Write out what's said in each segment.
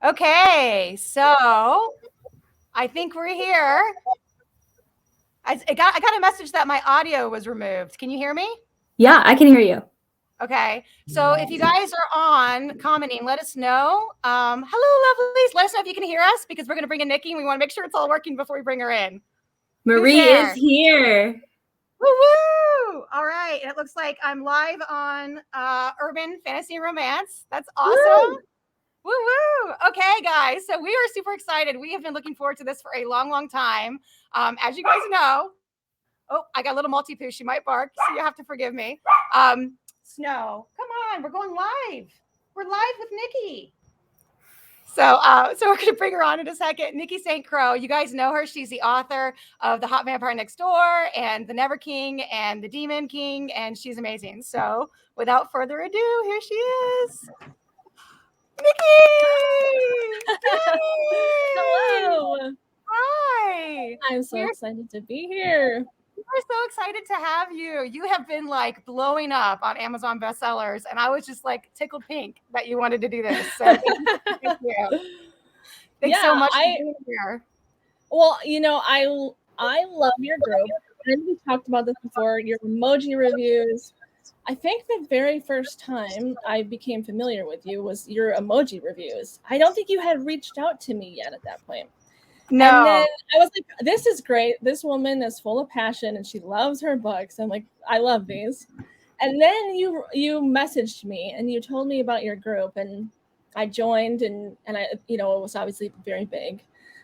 Okay, so I think we're here. I got a message that my audio was removed. Can you hear me? Yeah, I can hear you. Okay, so if you guys are on commenting, let us know. Hello, lovelies. Let us know if you can hear us because we're going to bring in Nikki and we want to make sure it's all working before we bring her in. Marie is here. Woo woo! All right, it looks like I'm live on Urban Fantasy Romance. That's awesome. Woo woo! Okay, guys, so we are super excited. We have been looking forward to this for a long, long time. As you guys know, oh, I got a little Maltipoo. She might bark, so you have to forgive me. Snow, come on, we're going live. We're live with Nikki. So we're going to bring her on in a second. Nikki St. Crowe, you guys know her. She's the author of The Hot Vampire Next Door and The Never King and The Demon King, and she's amazing. So without further ado, here she is. Nikki! Hello! Hi! I'm so excited to be here. We're so excited to have you. You have been like blowing up on Amazon bestsellers, and I was just like tickled pink that you wanted to do this. So thank you. Thanks so much for being here. Well, you know, I love your group. And we talked about this before, your emoji reviews. I think the very first time I became familiar with you was your emoji reviews. I don't think you had reached out to me yet at that point. No. And then I was like, this is great. This woman is full of passion and she loves her books. I'm like, I love these. And then you messaged me and you told me about your group, and I joined, and I, you know, it was obviously very big.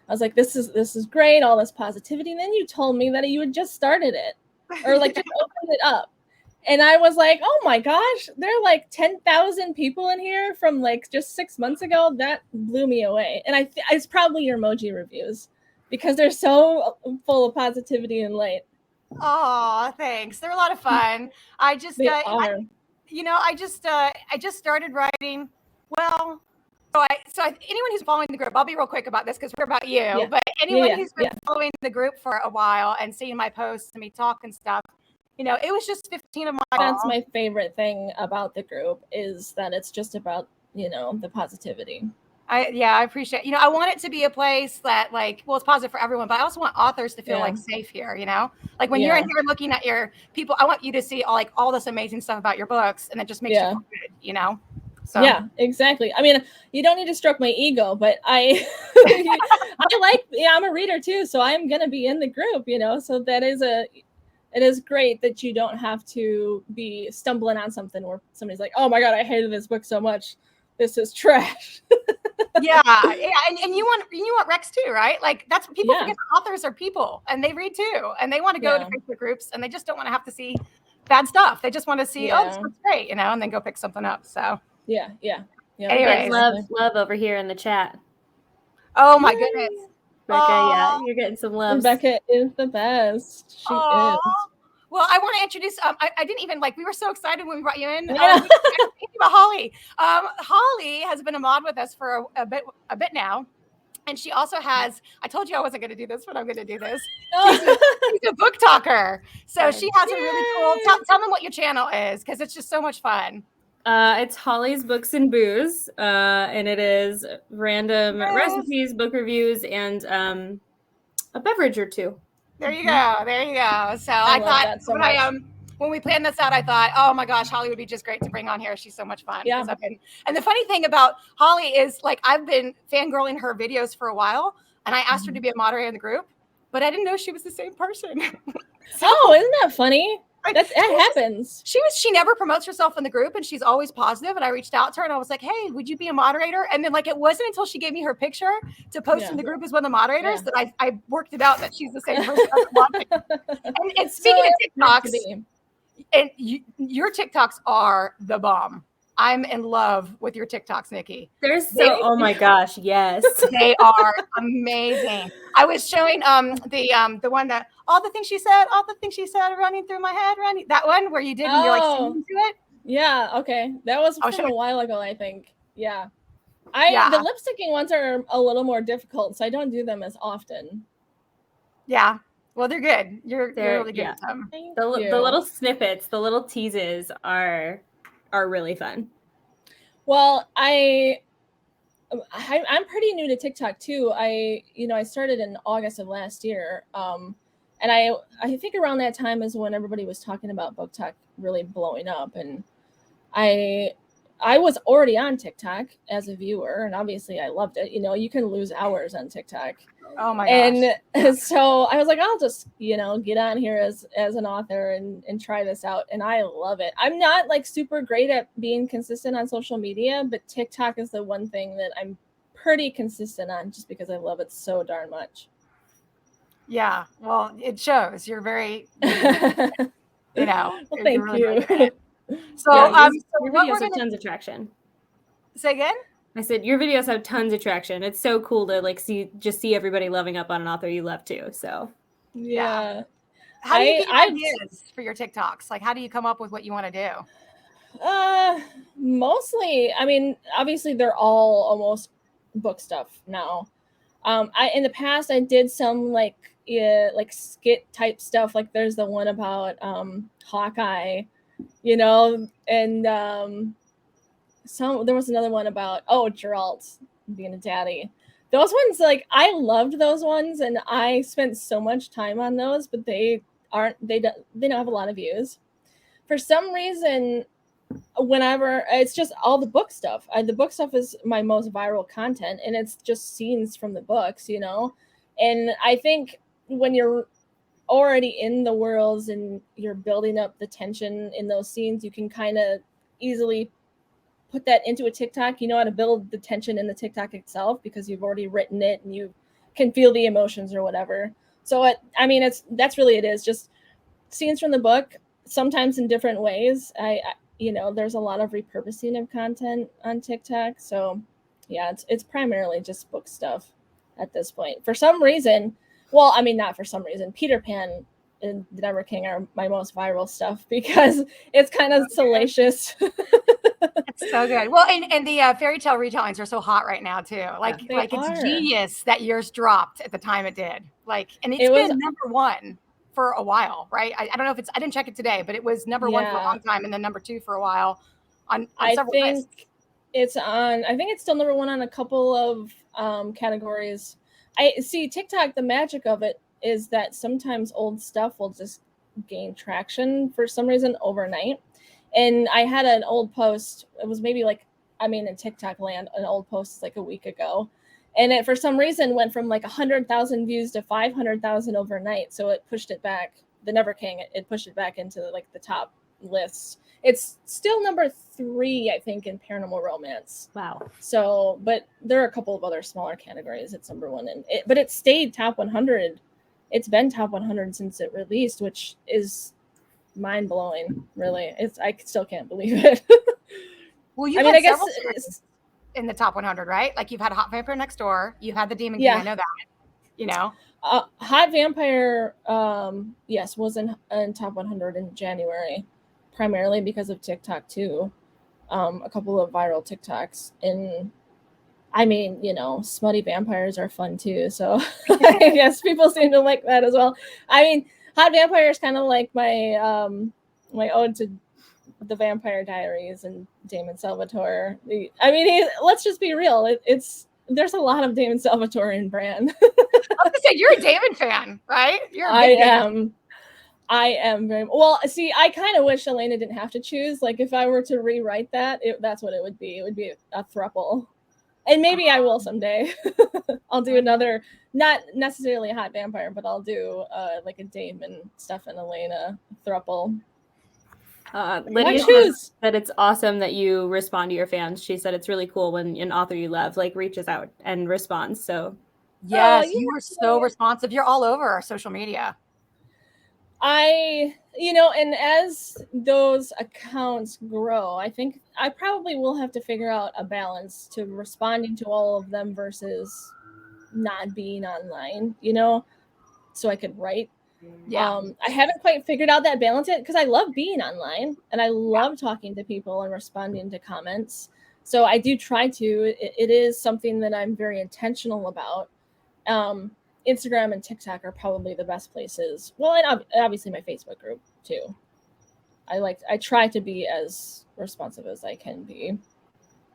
I was like, this is great, all this positivity. And then you told me that you had just started it, or like just opened it up. And I was like, oh my gosh, there are like 10,000 people in here from like just 6 months ago. That blew me away. And it's probably your emoji reviews because they're so full of positivity and light. Oh, thanks. They're a lot of fun. I just, I just started writing. Well, anyone who's following the group, I'll be real quick about this because we're about you. Yeah. But anyone who's been following the group for a while and seeing my posts and me talk and stuff, you know, it was just 15 of my. That's my favorite thing about the group, is that it's just about, you know, the positivity. I appreciate, you know, I want it to be a place that like, well, it's positive for everyone, but I also want authors to feel like safe here, you know, like when you're in here looking at your people, I want you to see all this amazing stuff about your books, and it just makes you feel good, you know? So. Yeah, exactly. I mean, you don't need to stroke my ego, but I'm a reader too. So I'm going to be in the group, you know, so it is great that you don't have to be stumbling on something where somebody's like, oh my God, I hated this book so much. This is trash. yeah. And you want Rex too, right? Like that's what people forget. Authors are people, and they read too, and they want to go to Facebook groups, and they just don't want to have to see bad stuff. They just want to see, oh, this looks great, you know, and then go pick something up. So yeah. Anyway, love over here in the chat. Oh my goodness, Rebecca, you're getting some love. Rebecca is the best. She is. Well, I want to introduce. I didn't even we were so excited when we brought you in. About Holly. Holly has been a mod with us for a bit now, and she also has. I told you I wasn't going to do this, but I'm going to do this. She's a book talker, so she has a really cool. Tell them what your channel is, because it's just so much fun. It's Holly's Books and Booze, and it is random recipes, book reviews, and a beverage or two. There you go. So I thought when we planned this out, I thought, oh my gosh, Holly would be just great to bring on here. She's so much fun. Yeah. And the funny thing about Holly is like I've been fangirling her videos for a while, and I asked her to be a moderator in the group, but I didn't know she was the same person. Isn't that funny? That happens. She never promotes herself in the group, and she's always positive. And I reached out to her and I was like, hey, would you be a moderator? And then like it wasn't until she gave me her picture to post in the group as one of the moderators that I worked it out that she's the same person. And speaking of TikToks, and your TikToks are the bomb. I'm in love with your TikToks, Nikki. Oh my gosh, yes. They are amazing. I was showing the one that all the things she said running through my head, that one where you did when you're like singing to it. Yeah, okay. That was from a while ago, I think. Yeah. The lip syncing ones are a little more difficult, so I don't do them as often. Yeah. Well, they're good. You're really good at them. The little snippets, the little teases are really fun. Well, I'm pretty new to TikTok too. I started in August of last year. And I think around that time is when everybody was talking about book talk really blowing up, and I was already on TikTok as a viewer, and obviously I loved it. You can lose hours on TikTok. Oh my gosh. And so I was like, I'll just, get on here as an author and try this out. And I love it. I'm not like super great at being consistent on social media, but TikTok is the one thing that I'm pretty consistent on just because I love it so darn much. Yeah. Well, it shows. You're very, Well, thank really, you. really good. So, Yeah, so your what videos we're have gonna tons of traction. say again? I said your videos have tons of traction. It's so cool to like see everybody loving up on an author you love too. So Yeah. How do you get your ideas for your TikToks? Like, how do you come up with what you want to do? Mostly, I mean, obviously they're all almost book stuff now. In the past I did some like skit type stuff. Like there's the one about Hawkeye, and there was another one about Geralt being a daddy. Those ones, like, I loved those ones, and I spent so much time on those, but they don't have a lot of views. For some reason, whenever it's just all the book stuff, the book stuff is my most viral content, and it's just scenes from the books, and I think when you're already in the worlds and you're building up the tension in those scenes, you can kind of easily put that into a TikTok. You know how to build the tension in the TikTok itself because you've already written it and you can feel the emotions or whatever. So that's really it is just scenes from the book, sometimes in different ways. There's a lot of repurposing of content on TikTok. So yeah, it's primarily just book stuff at this point. For some reason, well, I mean, not for some reason, Peter Pan and The Never King are my most viral stuff because it's kind of salacious. It's so good. Well, and the fairy tale retellings are so hot right now too. It's genius that yours dropped at the time it did. And it's been number one for a while, right? I don't know if I didn't check it today, but it was number one for a long time, and then number two for a while on several lists. I think it's still number one on a couple of categories. I see TikTok, the magic of it is that sometimes old stuff will just gain traction for some reason overnight. And I had an old post, it was maybe in TikTok land, an old post like a week ago. And it, for some reason, went from 100,000 views to 500,000 overnight. So it pushed it back, The Never King, it pushed it back into the top lists. It's still number 3, I think, in paranormal romance. Wow. So, but there are a couple of other smaller categories. It's number 1, but it stayed top 100. It's been top 100 since it released, which is mind-blowing, really. I still can't believe it. Well, I guess in the top 100, right? You've had Hot Vampire Next Door, you've had The Demon King, I know that, Hot Vampire, yes, was in top 100 in January, primarily because of TikTok too. A couple of viral TikToks, and I mean, smutty vampires are fun too, so I guess people seem to like that as well. I mean, Hot Vampire is kind of like my my ode to the Vampire Diaries and Damon Salvatore. Let's just be real. There's a lot of Damon Salvatore in Bran. I was gonna say, you're a Damon fan, right? I am very well. See, I kind of wish Elena didn't have to choose. If I were to rewrite that, that's what it would be. It would be a throuple, and maybe I will someday. I'll do another, not necessarily a Hot Vampire, but I'll do a Damon, Stefan, Elena throuple. Lydia says that it's awesome that you respond to your fans. She said it's really cool when an author you love reaches out and responds. So yes, you are so responsive. You're all over our social media. And as those accounts grow, I think I probably will have to figure out a balance to responding to all of them versus not being online, so I could write. Yeah. I haven't quite figured out that balance yet because I love being online and I love talking to people and responding to comments. So I do try to. It is something that I'm very intentional about. Instagram and TikTok are probably the best places. Well, and obviously my Facebook group too. I try to be as responsive as I can be.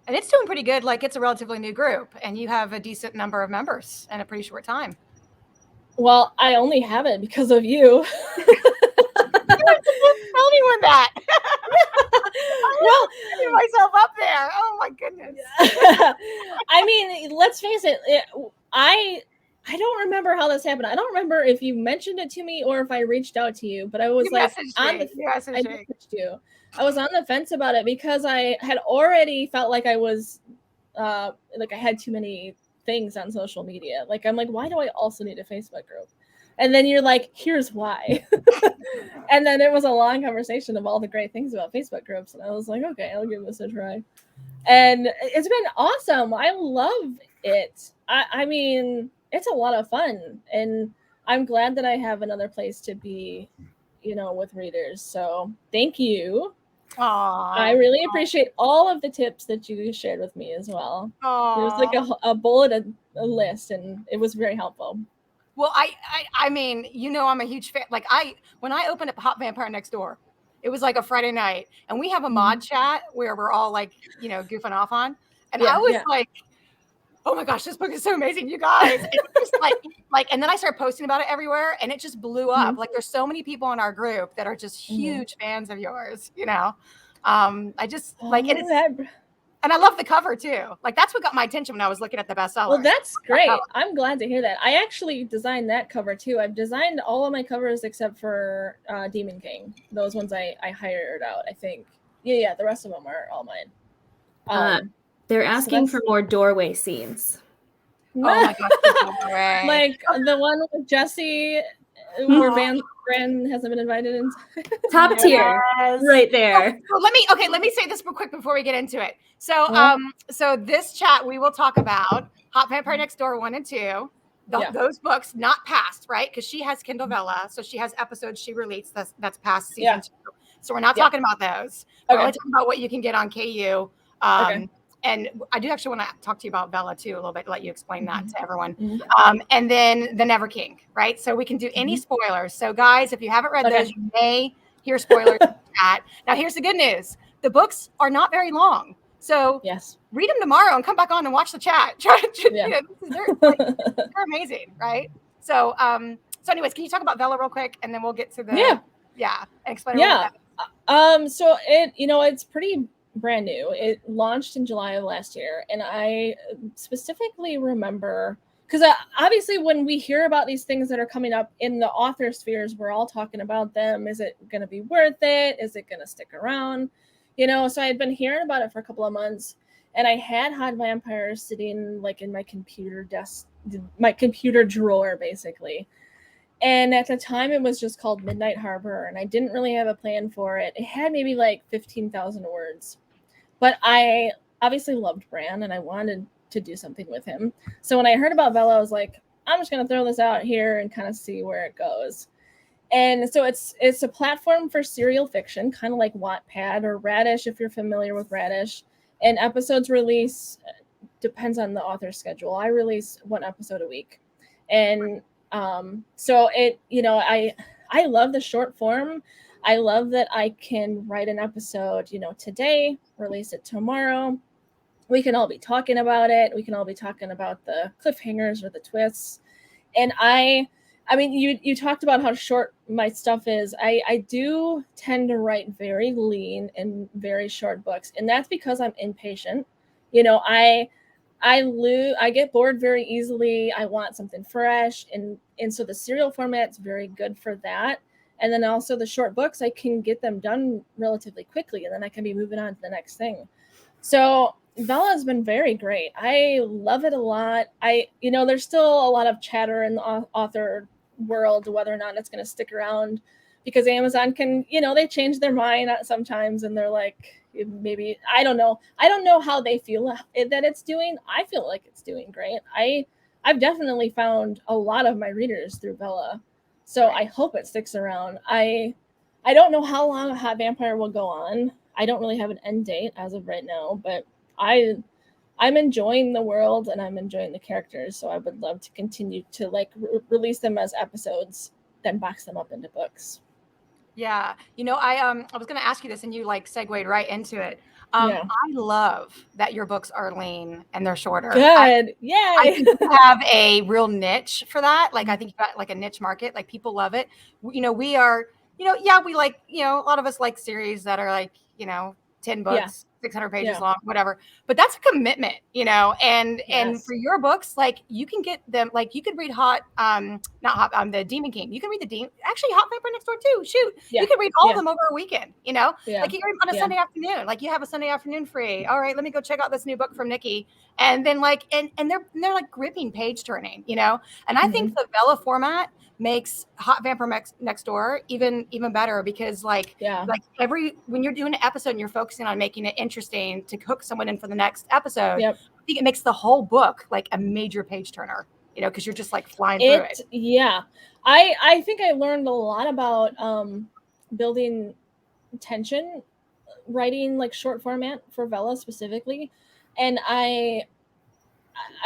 And it's doing pretty good. Like, it's a relatively new group, and you have a decent number of members in a pretty short time. Well, I only have it because of you. Tell anyone that. Well, I myself up there. Oh my goodness. I mean, let's face it. I don't remember how this happened. I don't remember if you mentioned it to me or if I reached out to you. But I was You like, messaged on me. the You messaged I me. messaged you. I was on the fence about it because I had already felt like I was, like I had too many things on social media. Like I'm like, why do I also need a Facebook group? And then you're like, here's why. And then it was a long conversation of all the great things about Facebook groups. And I was like, okay, I'll give this a try. And it's been awesome. I love it. I mean, it's a lot of fun. And I'm glad that I have another place to be, with readers. So thank you. Aww. I really appreciate all of the tips that you shared with me as well. Aww. There was like a bullet, a list, and it was very helpful. Well, I mean, I'm a huge fan. Like when I opened up Hot Vampire Next Door, it was like a Friday night, and we have a mod chat where we're all like, goofing off on. And I was like, oh my gosh, this book is so amazing, you guys. And just like, and then I started posting about it everywhere, and it just blew up. Like, there's so many people in our group that are just huge fans of yours, I just like it. And I love the cover too. Like, that's what got my attention when I was looking at the bestseller. Well, that's great. I'm glad to hear that. I actually designed that cover too. I've designed all of my covers except for Demon King. Those ones I hired out, I think. Yeah. The rest of them are all mine. They're asking for more doorway scenes. Oh my gosh. Like the one with Jesse where Bran hasn't been invited in. Top tier. Right there. So let me say this real quick before we get into it. So so this chat we will talk about Hot Vampire Next Door 1 and 2. Those books, not past, right? Because she has Kindle Vella, so she has episodes she released that's past season 2. So we're not talking about those. We're only talking about what you can get on KU. And I do actually want to talk to you about Bella too a little bit, let you explain that to everyone. And then the Never King, right? So we can do any spoilers. So guys, if you haven't read those, you may hear spoilers in chat. Now here's the good news. The books are not very long. So read them tomorrow and come back on and watch the chat. They're amazing, right? So anyways, can you talk about Bella real quick, and then we'll get to the and explain so it's pretty brand new. It launched in July of last year, and I specifically remember because obviously when we hear about these things that are coming up in the author spheres, we're all talking about them. Is it going to be worth it? Is it going to stick around? So I had been hearing about it for a couple of months, and I had Hot Vampire sitting like in my computer desk, my computer drawer, basically. And at the time, it was just called Midnight Harbor, and I didn't really have a plan for it. It had maybe like 15,000 words. But I obviously loved Bran, and I wanted to do something with him. So when I heard about Bella, I was like, I'm just going to throw this out here and kind of see where it goes. And so it's a platform for serial fiction, kind of like Wattpad or Radish, if you're familiar with Radish. And episodes release depends on the author's schedule. I release 1 episode a week. And so it, I love the short form. I love that I can write an episode, today, release it tomorrow. We can all be talking about it. We can all be talking about the cliffhangers or the twists. And I mean, you talked about how short my stuff is. I do tend to write very lean and very short books. And that's because I'm impatient. I get bored very easily. I want something fresh. And so the serial format's very good for that. And then also the short books, I can get them done relatively quickly, and then I can be moving on to the next thing. So Bella has been very great. I love it a lot. There's still a lot of chatter in the author world, whether or not it's going to stick around, because Amazon can, they change their mind sometimes, and they're like, maybe, I don't know how they feel that it's doing. I feel like it's doing great. I've definitely found a lot of my readers through Bella. So I hope it sticks around. I don't know how long Hot Vampire will go on. I don't really have an end date as of right now, but I'm enjoying the world and I'm enjoying the characters. So I would love to continue to release them as episodes, then box them up into books. Yeah. I was going to ask you this, and you segued right into it. Yeah. I love that your books are lean and they're shorter. Good. Yay. I think you have a real niche for that. Like, I think you've got like a niche market. Like, people love it. We are, yeah, we like, a lot of us like series that are like, 10 books, 600 pages long, whatever. But that's a commitment, and for your books, like, you can get them, like, you could read the Demon King. You can read actually Hot Vampire Next Door too. Shoot. Yeah. You can read all of them over a weekend, Yeah. like, you can read on a Sunday afternoon. Like, you have a Sunday afternoon free. All right, let me go check out this new book from Nikki. And then like, and they're like gripping page turning, and I think the Vella format makes Hot Vampire Next Door even better, because like when you're doing an episode and you're focusing on making it interesting to hook someone in for the next episode, I think it makes the whole book like a major page turner, because you're just like flying through it. Yeah, I think I learned a lot about building tension, writing like short format for Vella specifically, and I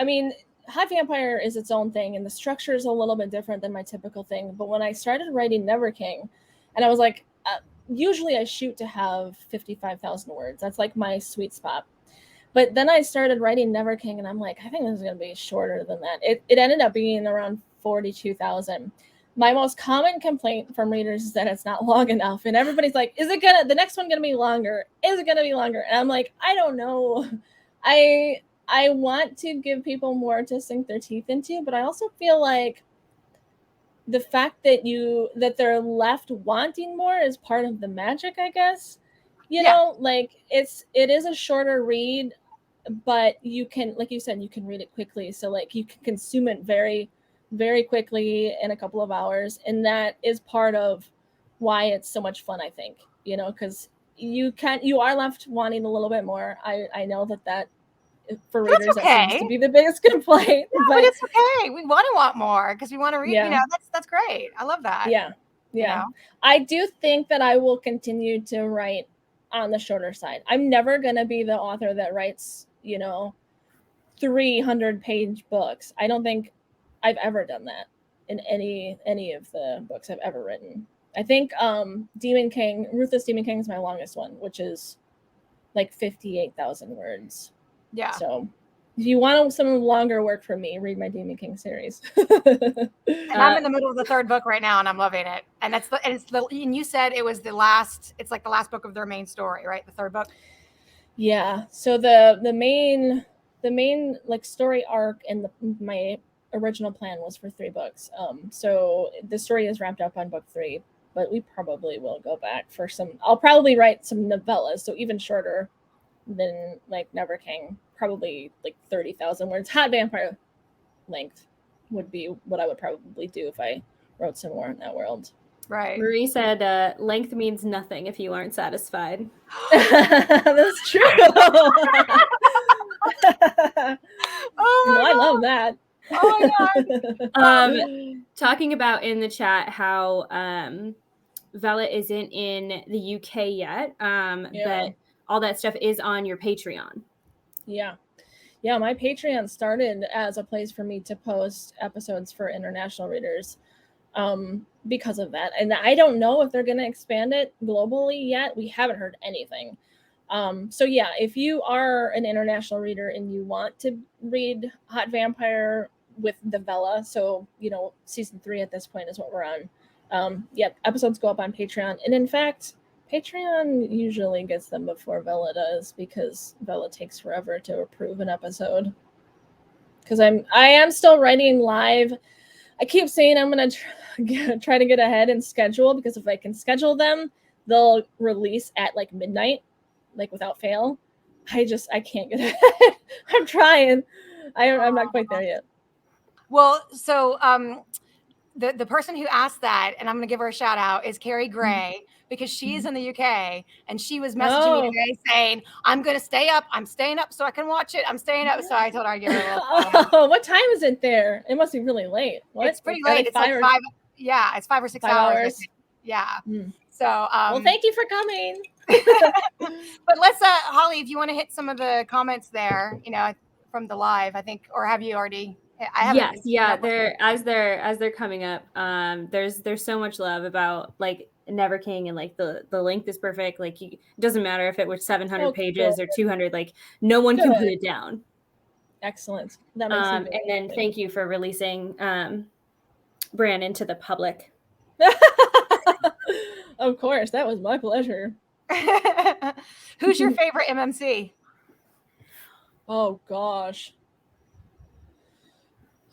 mean, Hot Vampire is its own thing, and the structure is a little bit different than my typical thing. But when I started writing Never King, and I was like, usually I shoot to have 55,000 words. That's like my sweet spot. But then I started writing Never King, and I'm like, I think this is going to be shorter than that. It ended up being around 42,000. My most common complaint from readers is that it's not long enough. And everybody's like, the next one going to be longer? Is it going to be longer? And I'm like, I don't know. I want to give people more to sink their teeth into, but I also feel like the fact that they're left wanting more is part of the magic, I guess. You know, like it is a shorter read, but you can, like you said, you can read it quickly. So like you can consume it very, very quickly in a couple of hours. And that is part of why it's so much fun, I think, because you are left wanting a little bit more. I know that for readers, that seems to be the biggest complaint. No, but it's okay. We want to want more because we want to read. That's great. I love that. Yeah. I do think that I will continue to write on the shorter side. I'm never gonna be the author that writes 300-page books. I don't think I've ever done that in any of the books I've ever written. I think Ruthless Demon King is my longest one, which is like 58,000 words. Yeah. So if you want some longer work from me, read my Demon King series. And I'm in the middle of the third book right now, and I'm loving it. And and you said it was the last. It's like the last book of their main story, right? The third book. Yeah. So the main like story arc and my original plan was for 3 books. So the story is wrapped up on book 3, but we probably will go back for some. I'll probably write some novellas, so even shorter than like Never King, probably like 30,000 words. Hot Vampire length would be what I would probably do if I wrote some more in that world. Right. Marie said length means nothing if you aren't satisfied. That's true. I love that. Oh my God. Talking about in the chat how Vella isn't in the UK yet, but all that stuff is on your Patreon. Yeah, my Patreon started as a place for me to post episodes for international readers because of that. And I don't know if they're going to expand it globally yet. We haven't heard anything. So yeah, if you are an international reader and you want to read Hot Vampire with the Vella, so, season 3 at this point is what we're on. Episodes go up on Patreon. And in fact, Patreon usually gets them before Vella does, because Vella takes forever to approve an episode. Because I am still writing live. I keep saying I'm going to try to get ahead and schedule, because if I can schedule them, they'll release at like midnight, like without fail. I can't get ahead. I'm trying. I'm not quite there yet. Well, so the person who asked that, and I'm going to give her a shout out, is Carrie Gray, because she's in the UK, and she was messaging me today saying, I'm going to stay up. I'm staying up so I can watch it. I'm staying up. So I told her I'd give her a little what time is it there? It must be really late. What? It's pretty late. It's like 5. Yeah, it's 5 or 6 hours. Yeah. So well, thank you for coming. But let's Holly, if you want to hit some of the comments there, from the live, I think, or have you already? They're coming up. There's so much love about, like, Never King, and like the length is perfect. Like it doesn't matter if it was 700 pages or 200. Like no one can put it down. Excellent. That makes me and then thank you for releasing Bran into the public. Of course, that was my pleasure. Who's your favorite MMC? Oh gosh.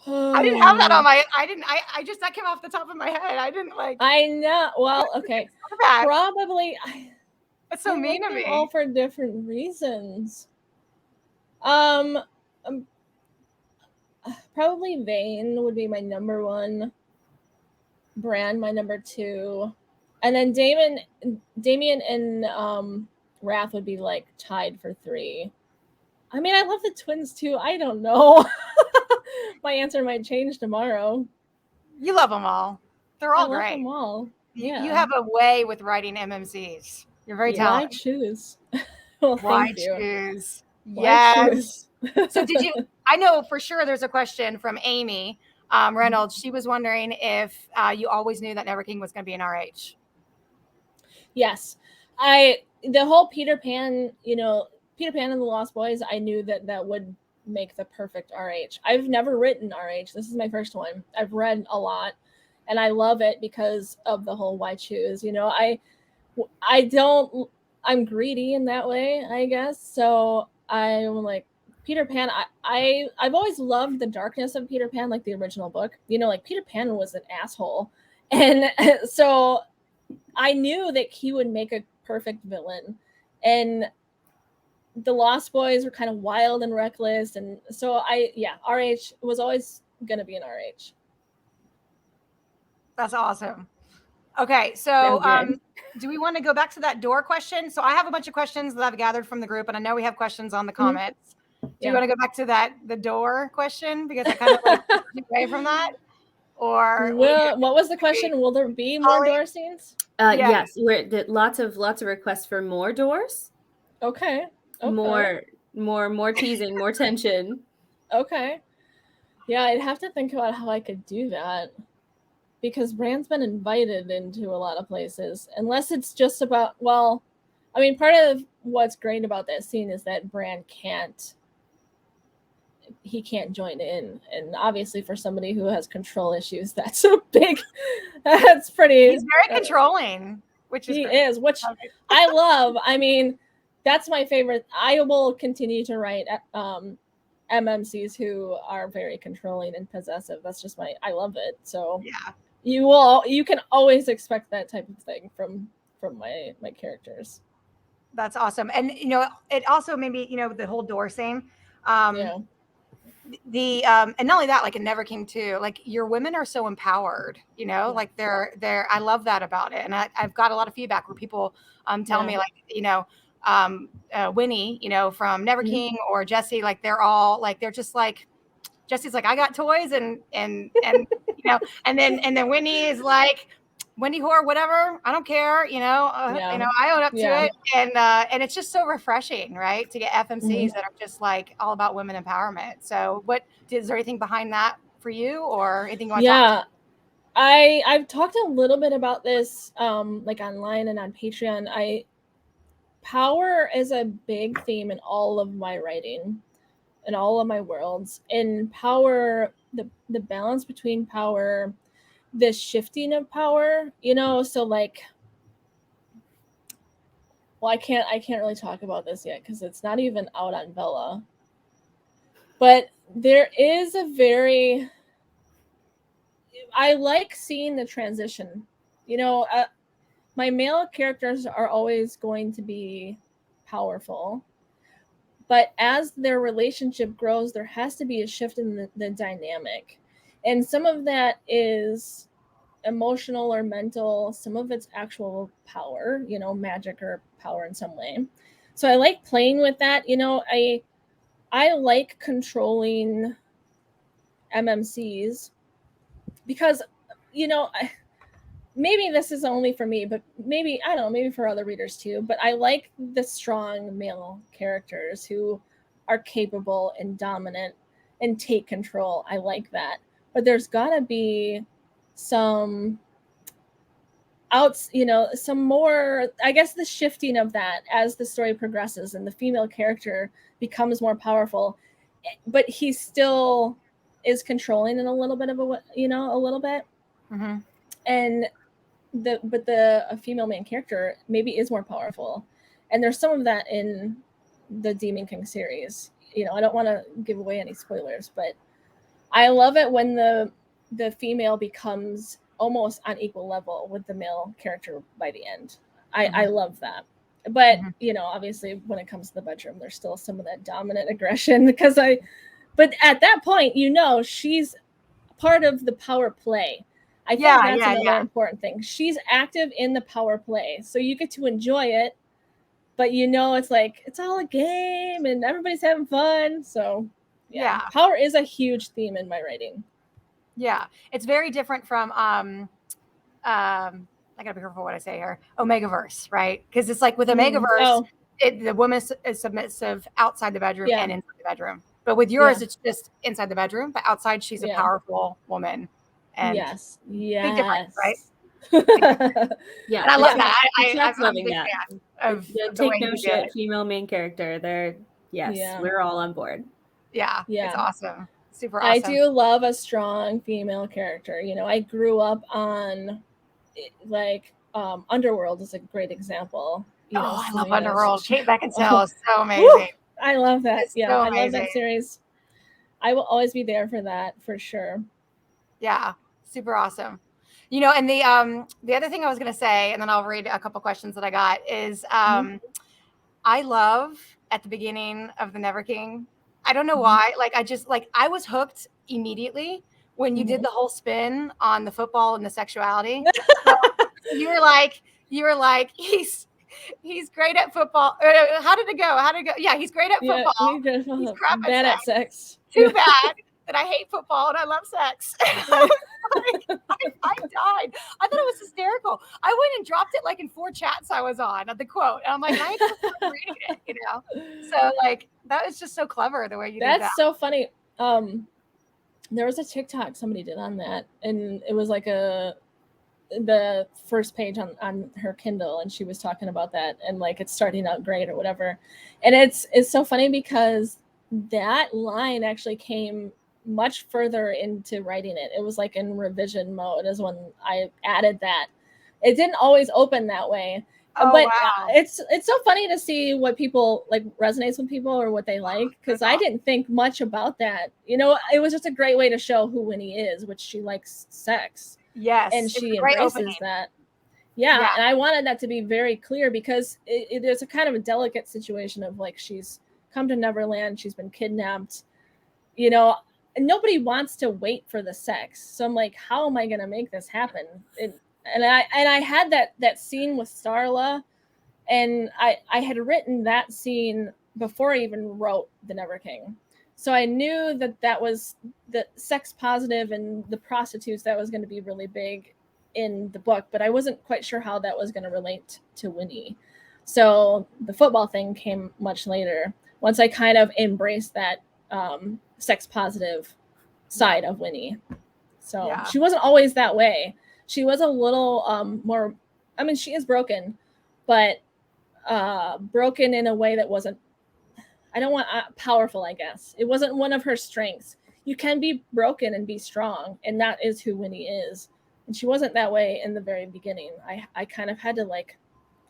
I didn't have that on my. I just that came off the top of my head. I didn't like. I know. Well, okay. Probably. That's so mean of me. All for different reasons. Probably Vane would be my number one. Bran my number two, and then Damien and Wrath would be like tied for three. I mean, I love the twins too. I don't know. My answer might change tomorrow. You love them all. They're all great. I love them all. Yeah. You have a way with writing MMCs. You're very talented. Why choose? Well, why choose? Yes. So did you? I know for sure there's a question from Amy Reynolds. She was wondering if you always knew that Never King was going to be an RH. Yes. The whole Peter Pan, Peter Pan and the Lost Boys, I knew that would make the perfect RH. I've never written RH. This is my first one. I've read a lot and I love it because of the whole why choose. I'm greedy in that way, I guess. So I'm like, Peter Pan, I've always loved the darkness of Peter Pan, like the original book. Like Peter Pan was an asshole. And so I knew that he would make a perfect villain. And the Lost Boys were kind of wild and reckless. And so RH was always going to be an RH. That's awesome. Okay, so do we want to go back to that door question? So I have a bunch of questions that I've gathered from the group, and I know we have questions on the comments. Do you want to go back to the door question? Because I kind of like away from that. Or what was the question? Will there be more door scenes? Yes, lots of requests for more doors. Okay. More teasing, more tension. Okay. Yeah, I'd have to think about how I could do that. Because Bran's been invited into a lot of places. Unless it's just about, part of what's great about that scene is that Bran can't join in. And obviously for somebody who has control issues, that's pretty... He's very controlling, which is He great. is, which I love. I mean, that's my favorite. I will continue to write MMCs who are very controlling and possessive. That's just I love it. So yeah. You can always expect that type of thing from my characters. That's awesome. And it also maybe the whole door scene. And not only that, like in Never King 2, like your women are so empowered, like they're I love that about it. And I've got a lot of feedback where people tell me like, Winnie, from Never King or Jesse, like they're all like, they're just like, Jesse's like, I got toys and and then Winnie is like, Wendy whore, whatever, I don't care, I own up to it, and it's just so refreshing, right, to get FMCs that are just like all about women empowerment. So, is there anything behind that for you, or anything you want to talk about? I've talked a little bit about this, like online and on Patreon. Power is a big theme in all of my writing. In all of my worlds, in power, the balance between power, the shifting of power, so like, well, I can't really talk about this yet because it's not even out on Vella, but there is I like seeing the transition. My male characters are always going to be powerful. But as their relationship grows, there has to be a shift in the dynamic. And some of that is emotional or mental. Some of it's actual power, magic or power in some way. So I like playing with that. I like controlling MMCs because, maybe this is only for me, but maybe, I don't know, maybe for other readers too, but I like the strong male characters who are capable and dominant and take control. I like that. But there's got to be some some more, I guess, the shifting of that as the story progresses and the female character becomes more powerful, but he still is controlling in a little bit of a little bit. Mm-hmm. And a female main character maybe is more powerful, and there's some of that in the Demon King series. I don't want to give away any spoilers, but I love it when the female becomes almost on equal level with the male character by the end. I love that. But obviously when it comes to the bedroom, there's still some of that dominant aggression but at that point, she's part of the power play. I think that's another important thing. She's active in the power play, so you get to enjoy it, but it's like it's all a game and everybody's having fun. So yeah, power is a huge theme in my writing. Yeah, it's very different from I gotta be careful what I say here. Omegaverse, right? Because it's like with Omegaverse, the woman is submissive outside the bedroom and inside the bedroom. But with yours, it's just inside the bedroom, but outside she's a powerful woman. And yes, big difference, right? Yeah, and I love that. I'm loving that. Of the take no shit female main character. We're all on board. Yeah, it's awesome. Super awesome. I do love a strong female character. I grew up on Underworld is a great example. I love Underworld. Kate Beckinsale is so amazing. I love that. It's so I love that series. I will always be there for that, for sure. Yeah, super awesome. And the other thing I was going to say, and then I'll read a couple questions that I got, is I love at the beginning of the Never King. I don't know why. I was hooked immediately when you did the whole spin on the football and the sexuality. So you were like, he's great at football. How did it go? Yeah, he's great at football. He's crap bad at sex. Too bad that I hate football and I love sex. I died. I thought it was hysterical. I went and dropped it in 4 chats I was on at the quote. And I'm like, I ain't reading it, So that was just so clever the way you did that. That's so funny. There was a TikTok somebody did on that, and it was the first page on her Kindle, and she was talking about that, and it's starting out great or whatever. And it's so funny because that line actually came much further into writing it. It was in revision mode is when I added that. It didn't always open that way. But wow. It's so funny to see what people resonates with people or what they like, because I didn't think much about that. It was just a great way to show who Winnie is, which she likes sex. Yes, and she embraces that. Yeah, and I wanted that to be very clear because there's a kind of a delicate situation of she's come to Neverland, she's been kidnapped, and nobody wants to wait for the sex. So I'm like, how am I going to make this happen? And I had that scene with Starla, and I had written that scene before I even wrote The Never King. So I knew that was the sex positive and the prostitutes that was going to be really big in the book, but I wasn't quite sure how that was going to relate to Winnie. So the football thing came much later, once I kind of embraced that sex positive side of Winnie. So she wasn't always that way. She was a little more, I mean, she is broken, but broken in a way that wasn't, I don't want powerful, I guess. It wasn't one of her strengths. You can be broken and be strong, and that is who Winnie is. And she wasn't that way in the very beginning. I kind of had to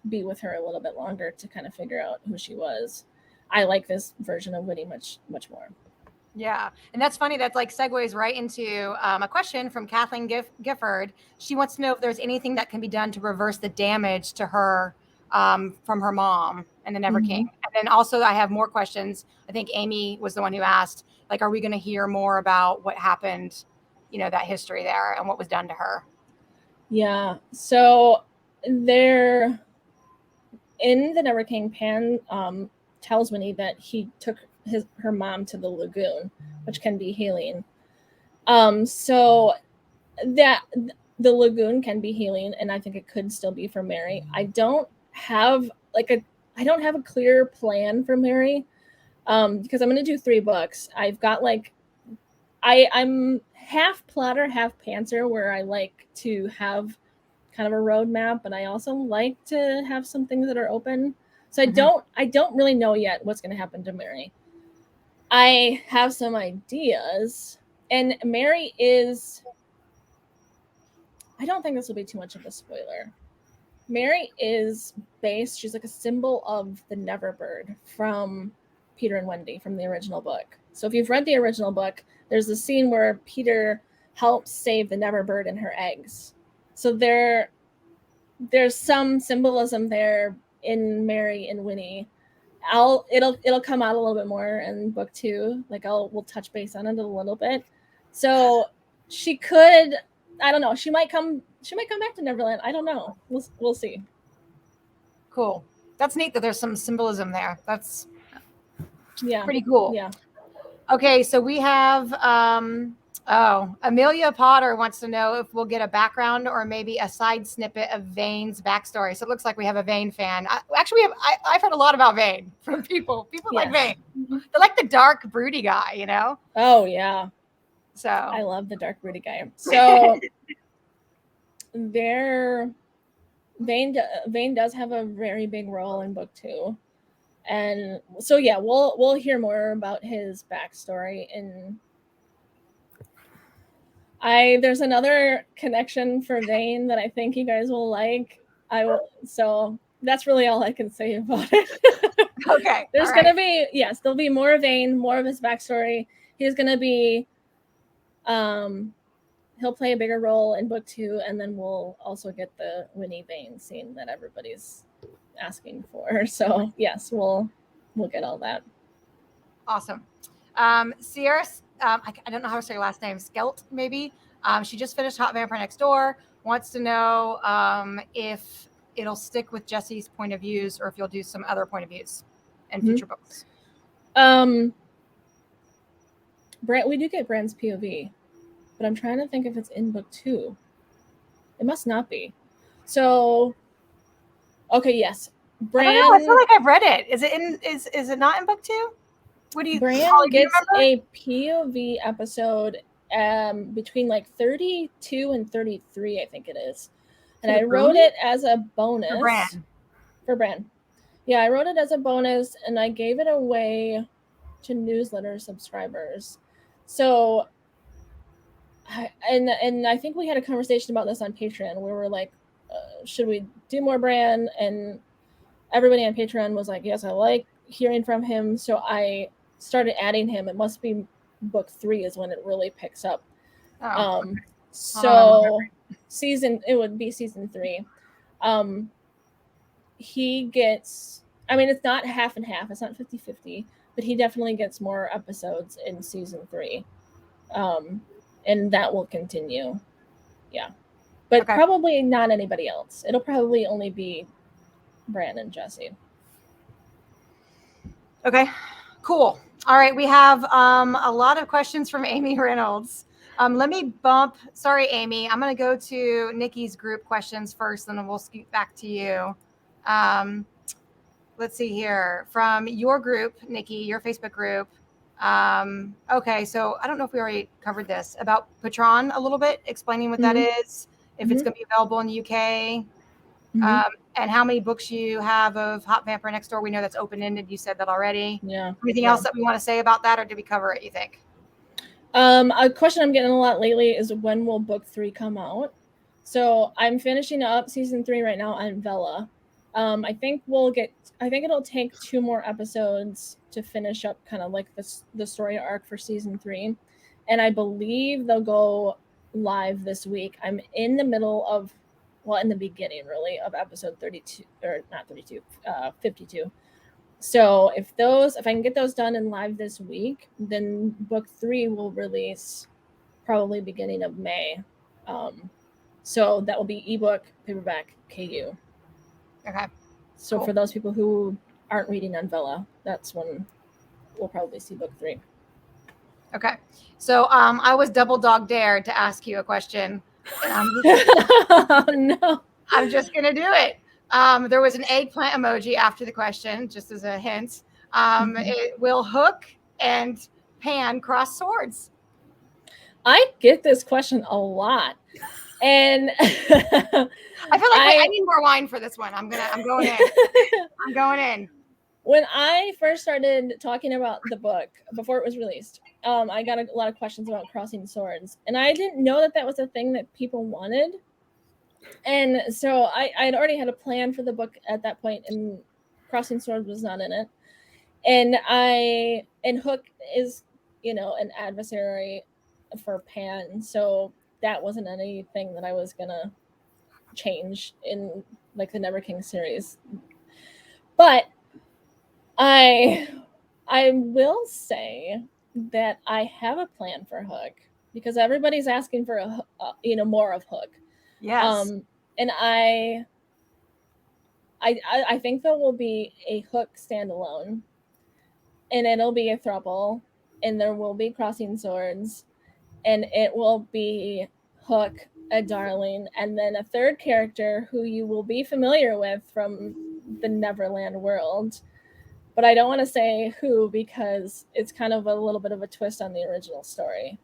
be with her a little bit longer to kind of figure out who she was. I like this version of Winnie much, much more. Yeah. And that's funny. That's segues right into a question from Kathleen Gifford. She wants to know if there's anything that can be done to reverse the damage to her from her mom and the Never King. And then also I have more questions. I think Amy was the one who asked, are we going to hear more about what happened, that history there and what was done to her? Yeah. So there in the Never King, Pan tells Winnie that he took her mom to the lagoon, which can be healing. So that the lagoon can be healing, and I think it could still be for Mary. I don't have a clear plan for Mary, because I'm going to do 3 books. I've got I'm half plotter, half pantser, where I like to have kind of a roadmap, but I also like to have some things that are open. So Mhm. I don't really know yet what's going to happen to Mary. I have some ideas, and Mary is, I don't think this will be too much of a spoiler. Mary is based, she's like a symbol of the Neverbird from Peter and Wendy from the original book. So if you've read the original book, there's a scene where Peter helps save the Neverbird and her eggs. So there's some symbolism there in Mary and Winnie. It'll come out a little bit more in book 2. Like we'll touch base on it a little bit. So she could, I don't know, she might come back to Neverland. I don't know. We'll see. Cool. That's neat that there's some symbolism there. That's Yeah. pretty cool. Yeah. Okay, so we have Amelia Potter wants to know if we'll get a background or maybe a side snippet of Vane's backstory. So it looks like we have a Vane fan. I've heard a lot about Vane from people. People like Vane. They're like the dark, broody guy, you know? Oh yeah. So I love the dark, broody guy. So Vane does have a very big role in book 2. And so yeah, we'll hear more about his backstory. And there's another connection for Vane that I think you guys will like. So that's really all I can say about it. Okay. There's gonna be, yes, there'll be more Vane, more of his backstory. He's gonna be he'll play a bigger role in book 2, and then we'll also get the Winnie Vane scene that everybody's asking for. So yes, we'll get all that. Awesome. Sierra, I don't know how to say your last name, Skelt maybe. She just finished Hot Vampire Next Door. Wants to know if it'll stick with Jesse's point of views or if you'll do some other point of views in future books. We do get Bran's POV, but I'm trying to think if it's in book 2. It must not be. So, okay, yes. I don't know. I feel like I've read it. Is it not in book 2? What do you? Bran gets a POV episode between like 32 and 33, I think it is. And I wrote it as a bonus for Bran. Yeah, I wrote it as a bonus, and I gave it away to newsletter subscribers. So, and I think we had a conversation about this on Patreon. We were like, should we do more Bran? And everybody on Patreon was like, yes, I like hearing from him. So I started adding him. It must be book 3 is when it really picks up. So it would be season 3. He gets, I mean, it's not half and half, it's not 50-50, but he definitely gets more episodes in season 3. And that will continue. Yeah. But probably not anybody else. It'll probably only be Bran and Jesse. Okay, cool. All right, we have a lot of questions from Amy Reynolds. Let me sorry, Amy, I'm going to go to Nikki's group questions first, and then we'll scoot back to you. Let's see here. From your group, Nikki, your Facebook group. Okay, so I don't know if we already covered this, about Patron a little bit, explaining what that is, if it's going to be available in the UK. And how many books you have of Hot Vampire Next Door. We know that's open-ended. You said that already. Yeah. Anything else that we want to say about that, or did we cover it, you think? A question I'm getting a lot lately is when will book 3 come out? So I'm finishing up season 3 right now on Vela. I think it'll take 2 more episodes to finish up kind of like the story arc for season 3. And I believe they'll go live this week. I'm in the middle of, in the beginning really of episode 32, or not 32, 52. So if I can get those done and live this week, then book 3 will release probably beginning of May. So that will be ebook, paperback, KU. Okay. So cool. For those people who aren't reading on Vela, that's when we'll probably see book 3. Okay. So I was double dog dared to ask you a question. No. I'm just going to do it. There was an eggplant emoji after the question, just as a hint. Will Hook and Pan cross swords? I get this question a lot. And I feel like I need more wine for this one. I'm going in. I'm going in. When I first started talking about the book before it was released, I got a lot of questions about crossing swords, and I didn't know that was a thing that people wanted. And so I'd already had a plan for the book at that point, and crossing swords was not in it. And Hook is, an adversary for Pan, so that wasn't anything that I was gonna change in like the Never King series. But I will say that I have a plan for Hook, because everybody's asking for more of Hook. Yes. And I think there will be a Hook standalone, and it'll be a throuple, and there will be crossing swords, and it will be Hook, a darling, and then a third character who you will be familiar with from the Neverland world. But I don't want to say who, because it's kind of a little bit of a twist on the original story.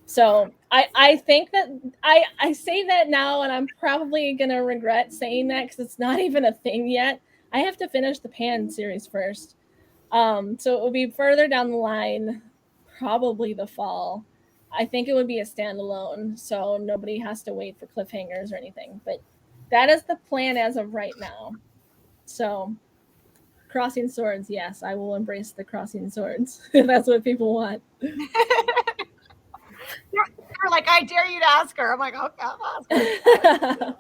So I think that I say that now, and I'm probably going to regret saying that because it's not even a thing yet. I have to finish the Pan series first. So it will be further down the line, probably the fall. I think it would be a standalone, so nobody has to wait for cliffhangers or anything. But that is the plan as of right now. So crossing swords, yes, I will embrace the crossing swords. That's what people want. You're like, I dare you to ask her. I'm like, okay, I'll ask her.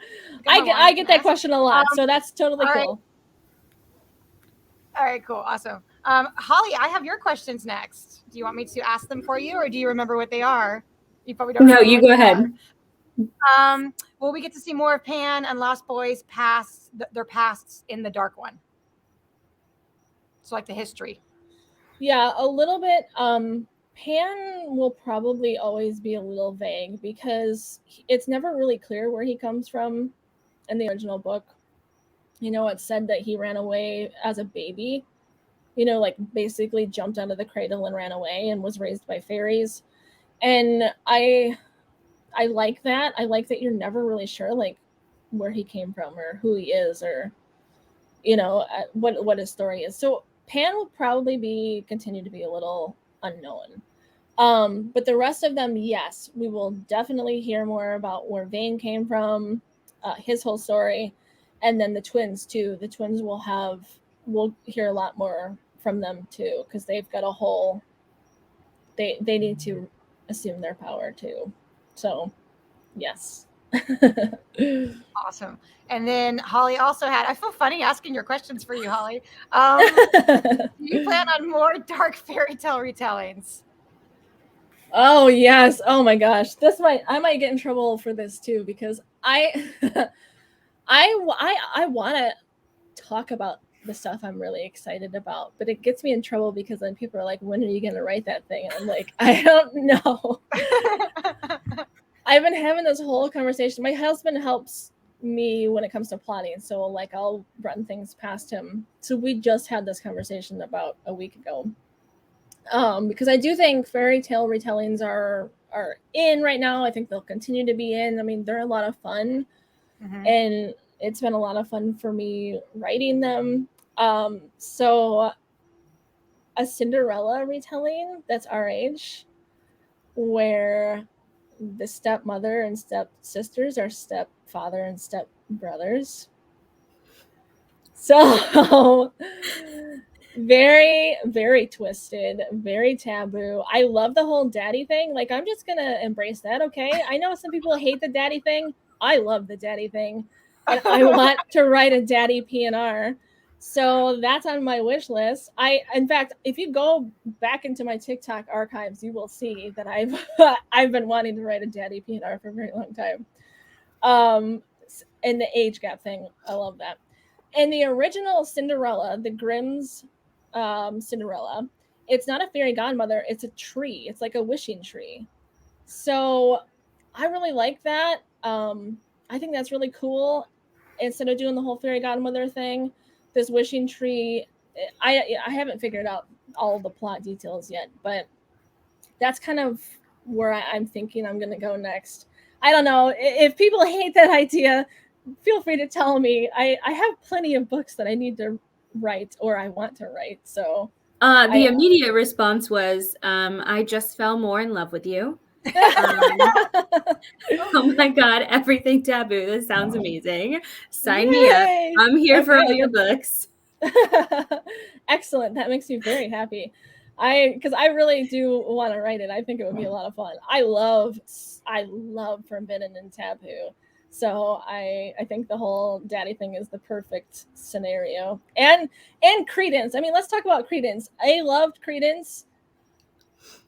I get that question a lot, so that's totally cool. All right, cool, awesome. Holly, I have your questions next. Do you want me to ask them for you, or do you remember what they are? You probably don't. No, you go ahead. Will we get to see more of Pan and Lost Boys past their pasts in the Dark One? So like the history. Yeah, a little bit. Pan will probably always be a little vague, because it's never really clear where he comes from in the original book. It's said that he ran away as a baby, like basically jumped out of the cradle and ran away and was raised by fairies. And I like that. I like that you're never really sure like where he came from or who he is, or what his story is. So Pan will probably continue to be a little unknown. But the rest of them, yes, we will definitely hear more about where Vane came from, his whole story, and then the twins too. The twins we'll hear a lot more from them too, because they've got a whole. They need to assume their power too. So, yes. Awesome. And then Holly also had, I feel funny asking your questions for you, Holly. Do you plan on more dark fairy tale retellings? Oh yes. Oh my gosh. I might get in trouble for this too, because I want to talk about the stuff I'm really excited about, but it gets me in trouble because then people are like, when are you going to write that thing? And I'm like, I don't know. I've been having this whole conversation. My husband helps me when it comes to plotting, so like I'll run things past him. So we just had this conversation about a week ago. Because I do think fairy tale retellings are in right now. I think they'll continue to be in. I mean, they're a lot of fun, and it's been a lot of fun for me writing them. So a Cinderella retelling that's our age, where the stepmother and stepsisters are stepfather and stepbrothers. So very, very twisted, very taboo. I love the whole daddy thing. Like, I'm just gonna embrace that, okay? I know some people hate the daddy thing. I love the daddy thing. And I want to write a daddy PNR. So that's on my wish list. In fact, if you go back into my TikTok archives, you will see that I've been wanting to write a daddy PNR for a very long time. And the age gap thing, I love that. And the original Cinderella, the Grimm's Cinderella, it's not a fairy godmother, it's a tree. It's like a wishing tree. So I really like that. I think that's really cool. Instead of doing the whole fairy godmother thing, this wishing tree, I haven't figured out all the plot details yet, but that's kind of where I'm thinking I'm going to go next. I don't know. If people hate that idea, feel free to tell me. I have plenty of books that I need to write or I want to write. So the immediate response was, I just fell more in love with you. Oh my God, everything taboo. This sounds amazing. Sign me up. I'm here for all your books. Excellent. That makes me very happy. Because I really do want to write it. I think it would be a lot of fun. I love forbidden and taboo. So I think the whole daddy thing is the perfect scenario. And Credence. I mean, let's talk about Credence. I loved Credence.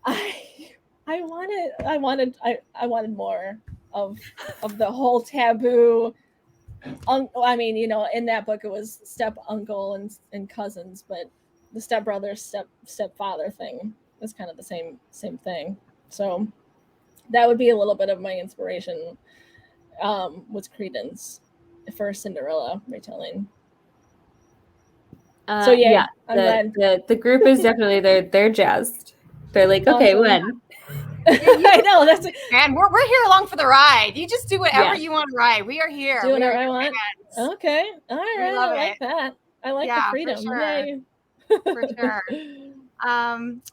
I wanted more of the whole taboo. I mean, you know, in that book it was step uncle and cousins, but the stepbrother stepfather thing is kind of the same thing. So that would be a little bit of my inspiration with Credence for Cinderella retelling. So yeah, I'm glad. The group is definitely they're jazzed. They're like, okay, awesome. When? I know that's and we're here along for the ride. You just do whatever you want to ride. We are here. Do whatever I want. Okay, all right. I like that. I like the freedom. For sure. Yay. For sure.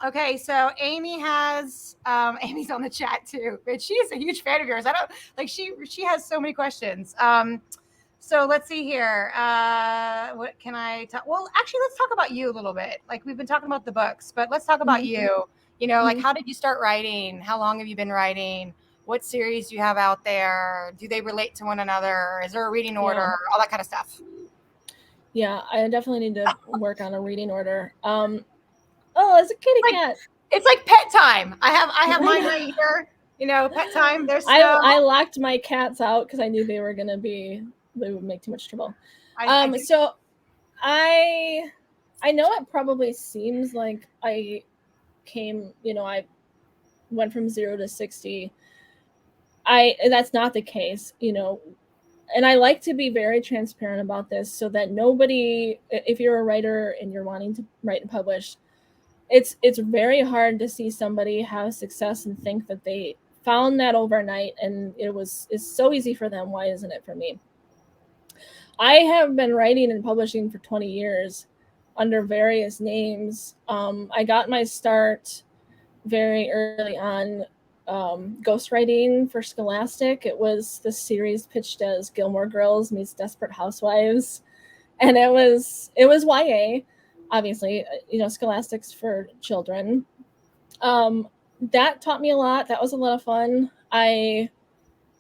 Okay, so Amy has Amy's on the chat too, but she's a huge fan of yours. I don't like she has so many questions. So let's see here. What can I talk? Well, actually, let's talk about you a little bit. Like we've been talking about the books, but let's talk about you. You know, like how did you start writing? How long have you been writing? What series do you have out there? Do they relate to one another? Is there a reading order? All that kind of stuff. Yeah, I definitely need to work on a reading order. Oh, it's a kitty cat. It's like pet time. I have mine right here. You know, pet time. There's I locked my cats out because I knew they would make too much trouble. So I know it probably seems like I went from 0 to 60. That's not the case, you know. And I like to be very transparent about this so that nobody, if you're a writer and you're wanting to write and publish, it's very hard to see somebody have success and think that they found that overnight and it's so easy for them. Why isn't it for me? I have been writing and publishing for 20 years under various names. I got my start very early on ghostwriting for Scholastic. It was the series pitched as Gilmore Girls meets Desperate Housewives, and it was YA, obviously. You know, Scholastic's for children. That taught me a lot. That was a lot of fun. That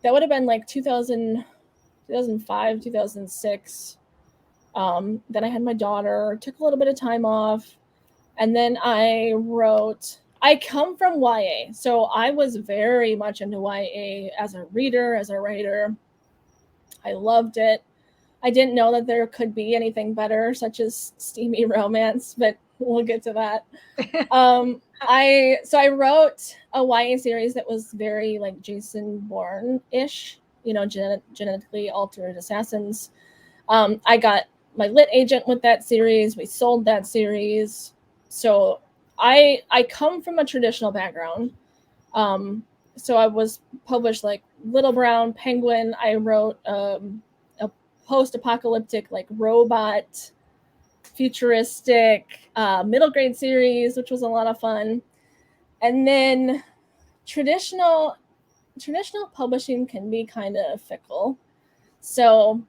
would have been like 2005, 2006. Then I had my daughter, took a little bit of time off, and then I come from YA, so I was very much into YA as a reader, as a writer. I loved it. I didn't know that there could be anything better, such as steamy romance, but we'll get to that. I wrote a YA series that was very like Jason Bourne-ish, you know, genetically altered assassins. I got my lit agent with that series. We sold that series. So I come from a traditional background. So I was published like Little Brown, Penguin. I wrote a post-apocalyptic like robot, futuristic middle grade series, which was a lot of fun. And then traditional publishing can be kind of fickle. So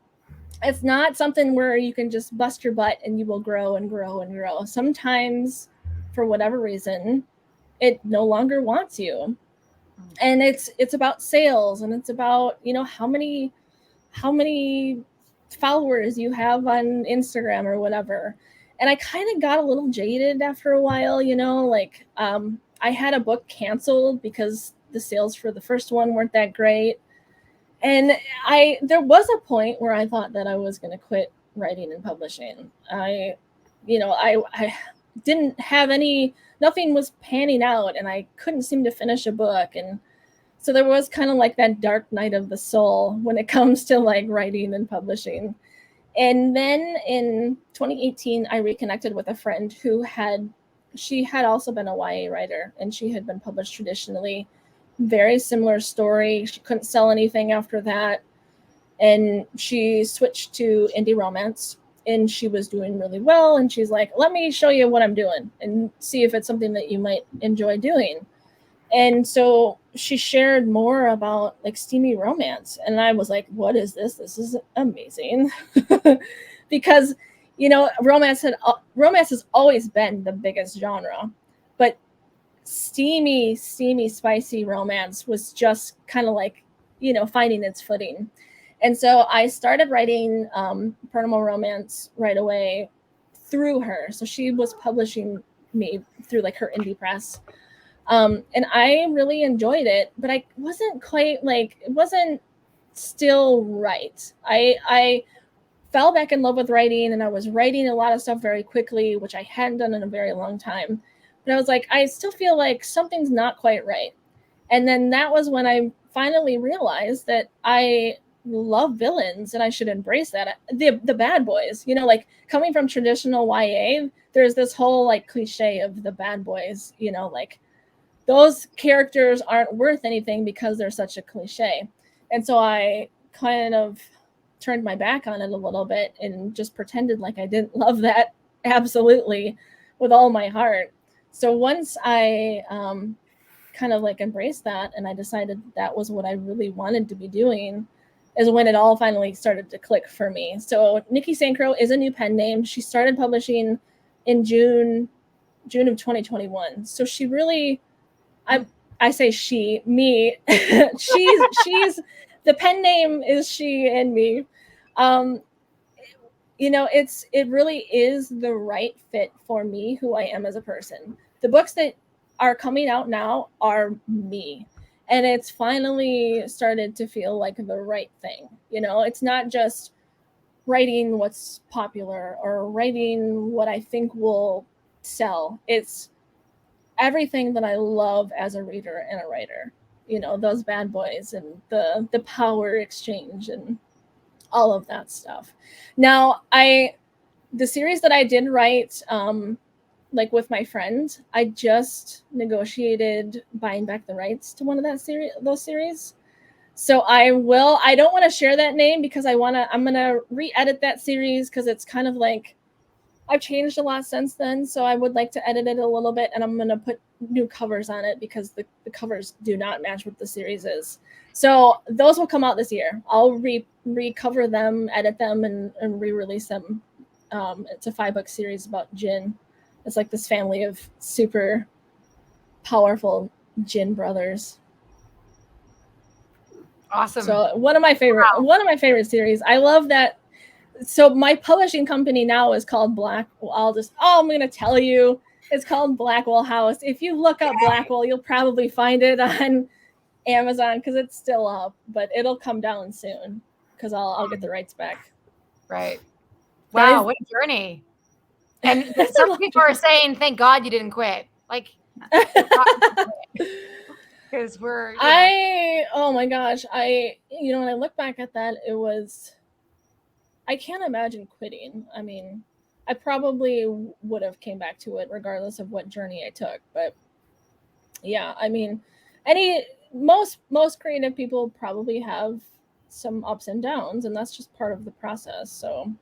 it's not something where you can just bust your butt and you will grow and grow and grow. Sometimes, for whatever reason, it no longer wants you. And it's about sales, and it's about, you know, how many followers you have on Instagram or whatever. And I kind of got a little jaded after a while, you know, like I had a book canceled because the sales for the first one weren't that great. And there was a point where I thought that I was going to quit writing and publishing. I didn't have nothing was panning out, and I couldn't seem to finish a book. And so there was kind of like that dark night of the soul when it comes to like writing and publishing. And then in 2018, I reconnected with a friend who had also been a YA writer, and she had been published traditionally very similar story. She couldn't sell anything after that, and she switched to indie romance, and she was doing really well, and she's like, let me show you what I'm doing and see if it's something that you might enjoy doing. And so she shared more about like steamy romance, and I was like, what is this? This is amazing. Because romance has always been the biggest genre, but steamy, spicy romance was just kind of like, finding its footing. And so I started writing paranormal romance right away through her. So she was publishing me through like her indie press. And I really enjoyed it, but I wasn't quite like, it wasn't still right. I fell back in love with writing, and I was writing a lot of stuff very quickly, which I hadn't done in a very long time. But I was like, I still feel like something's not quite right. And then that was when I finally realized that I love villains and I should embrace that. The bad boys, like coming from traditional YA, there's this whole like cliche of the bad boys, like those characters aren't worth anything because they're such a cliche. And so I kind of turned my back on it a little bit and just pretended like I didn't love that absolutely with all my heart. So once I kind of like embraced that, and I decided that was what I really wanted to be doing, is when it all finally started to click for me. So Nikki St. Crowe is a new pen name. She started publishing in June of 2021. So she really, I say she, me, she's the pen name is she and me. It really is the right fit for me, who I am as a person. The books that are coming out now are me, and it's finally started to feel like the right thing. It's not just writing what's popular or writing what I think will sell. It's everything that I love as a reader and a writer. Those bad boys and the power exchange and all of that stuff. Now, the series that I did write, like with my friend, I just negotiated buying back the rights to one of those series. So I don't want to share that name because I'm going to re-edit that series, because it's kind of like, I've changed a lot since then. So I would like to edit it a little bit, and I'm going to put new covers on it because the covers do not match what the series is. So those will come out this year. I'll recover them, edit them, and re-release them. It's a 5-book series about jinn. It's like this family of super powerful jinn brothers. Awesome. So one of my favorite series. I love that. So my publishing company now is called I'm going to tell you, it's called Blackwell House. If you look up Blackwell, you'll probably find it on Amazon because it's still up, but it'll come down soon because I'll get the rights back. Right. Wow, what a journey. And some people are saying, thank God you didn't quit. Like, because oh my gosh, when I look back at that, I can't imagine quitting. I mean, I probably would have came back to it regardless of what journey I took. But yeah, I mean, most creative people probably have some ups and downs, and that's just part of the process. So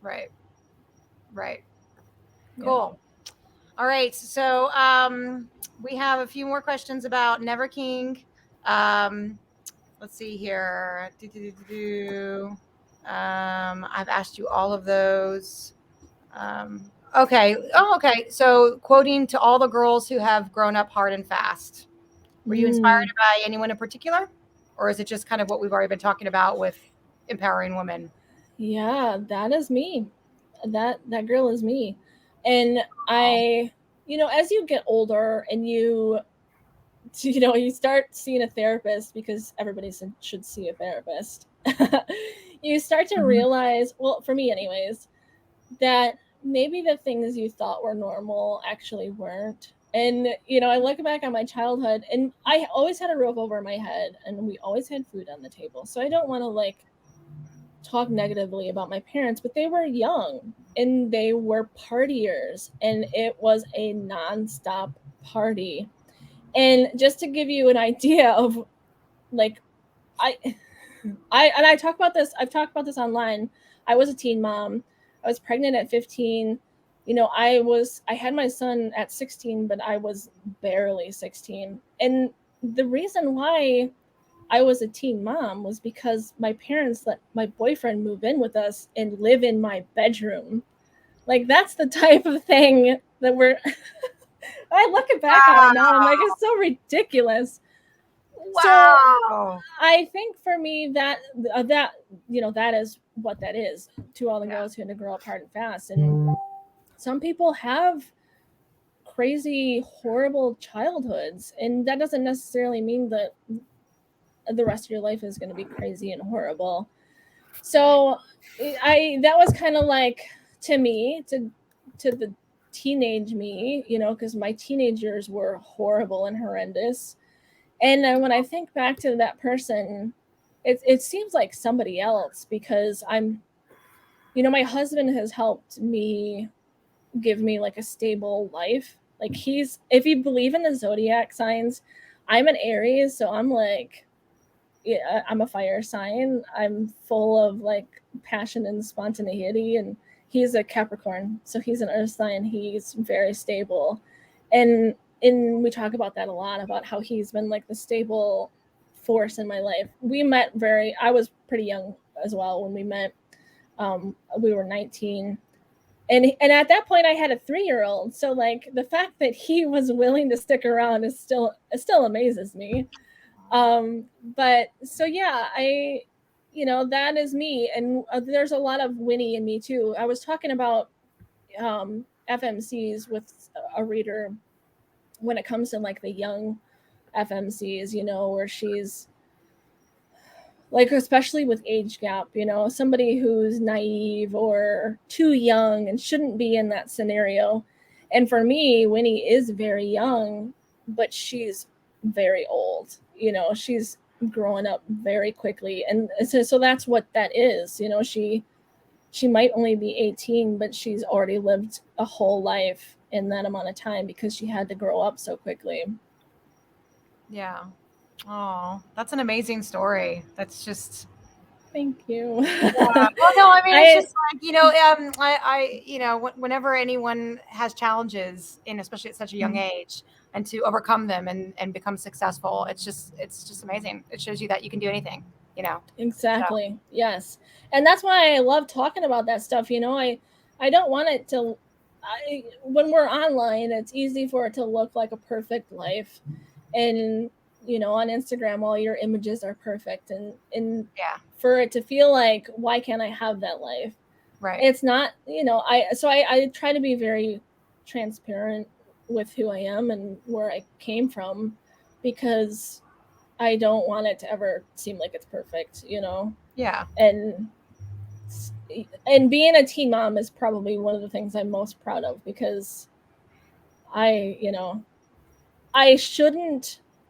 right. Cool. Yeah. All right. So we have a few more questions about Never King. Let's see here. I've asked you all of those. Okay. So quoting to all the girls who have grown up hard and fast. Were you inspired by anyone in particular? Or is it just kind of what we've already been talking about with empowering women? Yeah, that is me. That girl is me. And I, as you get older and you start seeing a therapist, because everybody should see a therapist, you start to realize, well, for me anyways, that maybe the things you thought were normal actually weren't. And, I look back on my childhood, and I always had a roof over my head, and we always had food on the table. So I don't want to talk negatively about my parents, but they were young and they were partiers, and it was a nonstop party. And just to give you an idea of like, I talk about this. I've talked about this online. I was a teen mom. I was pregnant at 15. You know, I had my son at 16, but I was barely 16. And the reason why I was a teen mom was because my parents let my boyfriend move in with us and live in my bedroom. Like, that's the type of thing that we're I look back on it now, I'm like, it's so ridiculous. Wow. So I think for me that you know, that is what that is to all the girls who had to grow up hard and fast. And some people have crazy, horrible childhoods, and that doesn't necessarily mean that the rest of your life is going to be crazy and horrible. So that was kind of like, to me, to the teenage me, you know, because my teenage years were horrible and horrendous. And then when I think back to that person, it seems like somebody else, because I'm, you know, my husband has helped me give me like a stable life. Like, if you believe in the zodiac signs, I'm an Aries, so I'm like, yeah, I'm a fire sign. I'm full of like passion and spontaneity, and he's a Capricorn, so he's an earth sign. He's very stable, and we talk about that a lot, about how he's been like the stable force in my life. I was pretty young as well when we met. We were 19, and at that point I had a 3-year-old. So like, the fact that he was willing to stick around it still amazes me. But so yeah, you know, that is me. And there's a lot of Winnie in me too. I was talking about FMCs with a reader when it comes to like the young FMCs, you know, where she's like, especially with age gap, you know, somebody who's naive or too young and shouldn't be in that scenario. And for me, Winnie is very young, but she's very old. You know, she's growing up very quickly. And so that's what that is. You know, she might only be 18, but she's already lived a whole life in that amount of time because she had to grow up so quickly. Yeah. Oh, that's an amazing story. That's just. Thank you. Yeah. Well, no, I mean, it's just like, you know, you know, whenever anyone has challenges, and especially at such a young age, and to overcome them and become successful, it's just amazing. It shows you that you can do anything, you know. Exactly. So. Yes. And that's why I love talking about that stuff. You know, I don't want it to, when we're online, it's easy for it to look like a perfect life. And, you know, on Instagram, all your images are perfect. And yeah, for it to feel like, why can't I have that life? Right. It's not, you know, I try to be very transparent with who I am and where I came from, because I don't want it to ever seem like it's perfect, you know? Yeah. And being a teen mom is probably one of the things I'm most proud of, because you know,